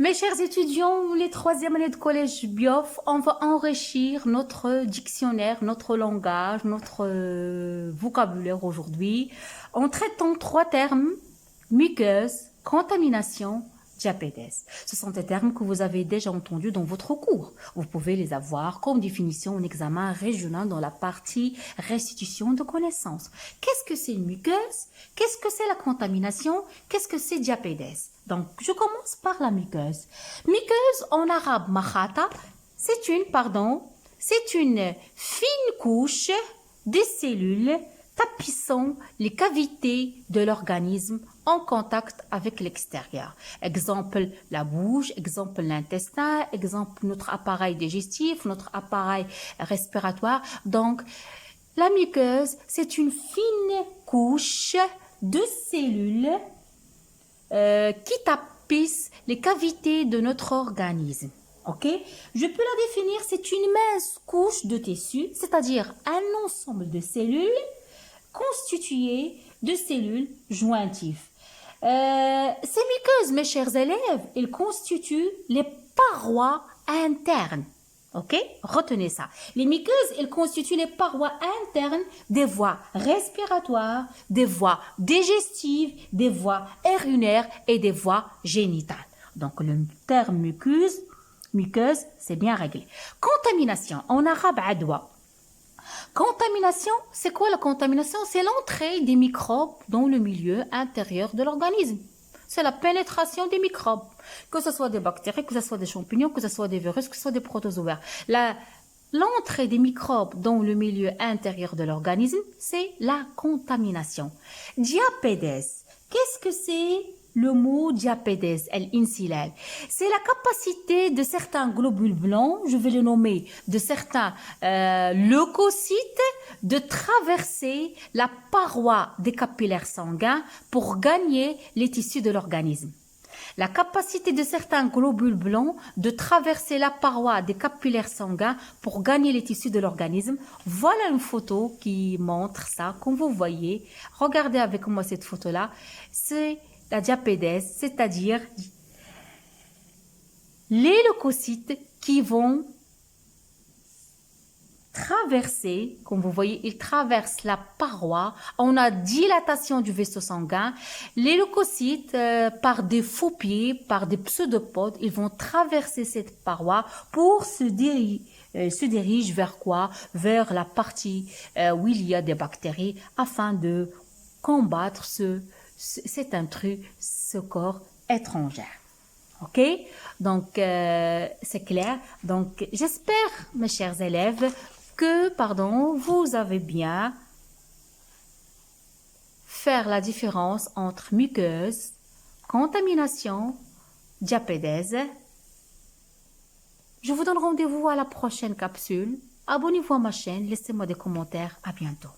Mes chers étudiants, les troisième années de collège BIOF, on va enrichir notre dictionnaire, notre langage, notre vocabulaire aujourd'hui en traitant trois termes: muqueuse, contamination, diabète. Ce sont des termes que vous avez déjà entendus dans votre cours. Vous pouvez les avoir comme définition en examen régional dans la partie restitution de connaissances. Qu'est-ce que c'est une muqueuse? Qu'est-ce que c'est la contamination? Qu'est-ce que c'est diabète? Donc, je commence par la muqueuse. Muqueuse, en arabe, mahata, c'est une fine couche de cellules tapissant les cavités de l'organisme en contact avec l'extérieur. Exemple, la bouche, exemple, l'intestin, exemple, notre appareil digestif, notre appareil respiratoire. Donc, la muqueuse, c'est une fine couche de cellules qui tapissent les cavités de notre organisme. Ok? Je peux la définir, c'est une mince couche de tissu, c'est-à-dire un ensemble de cellules constituées de cellules jointives. Ces muqueuses, mes chers élèves, elles constituent les parois internes. Ok? Retenez ça. Les muqueuses, elles constituent les parois internes des voies respiratoires, des voies digestives, des voies urinaires et des voies génitales. Donc, le terme muqueuse, c'est bien réglé. Contamination, en arabe, adwa. Contamination, c'est quoi la contamination? C'est l'entrée des microbes dans le milieu intérieur de l'organisme. C'est la pénétration des microbes, que ce soit des bactéries, que ce soit des champignons, que ce soit des virus, que ce soit des protozoaires. L'entrée des microbes dans le milieu intérieur de l'organisme, c'est la contamination. Diabète, qu'est-ce que c'est le mot diabète, l'insilal? C'est la capacité de certains globules blancs, je vais le nommer, de certains leucocytes, de traverser la paroi des capillaires sanguins pour gagner les tissus de l'organisme. La capacité de certains globules blancs de traverser la paroi des capillaires sanguins pour gagner les tissus de l'organisme. Voilà une photo qui montre ça, comme vous voyez. Regardez avec moi cette photo-là. C'est la diabète, c'est-à-dire les leucocytes qui vont traverser, comme vous voyez, ils traversent la paroi. On a dilatation du vaisseau sanguin. Les leucocytes, par des faux pieds, par des pseudopodes, ils vont traverser cette paroi pour se dirige vers quoi? Vers la partie où il y a des bactéries afin de combattre cet intrus, ce corps étranger. Ok? Donc, c'est clair. Donc, j'espère, mes chers élèves, que, vous avez bien faire la différence entre muqueuse, contamination, diabète. Je vous donne rendez-vous à la prochaine capsule. Abonnez-vous à ma chaîne, laissez-moi des commentaires. À bientôt.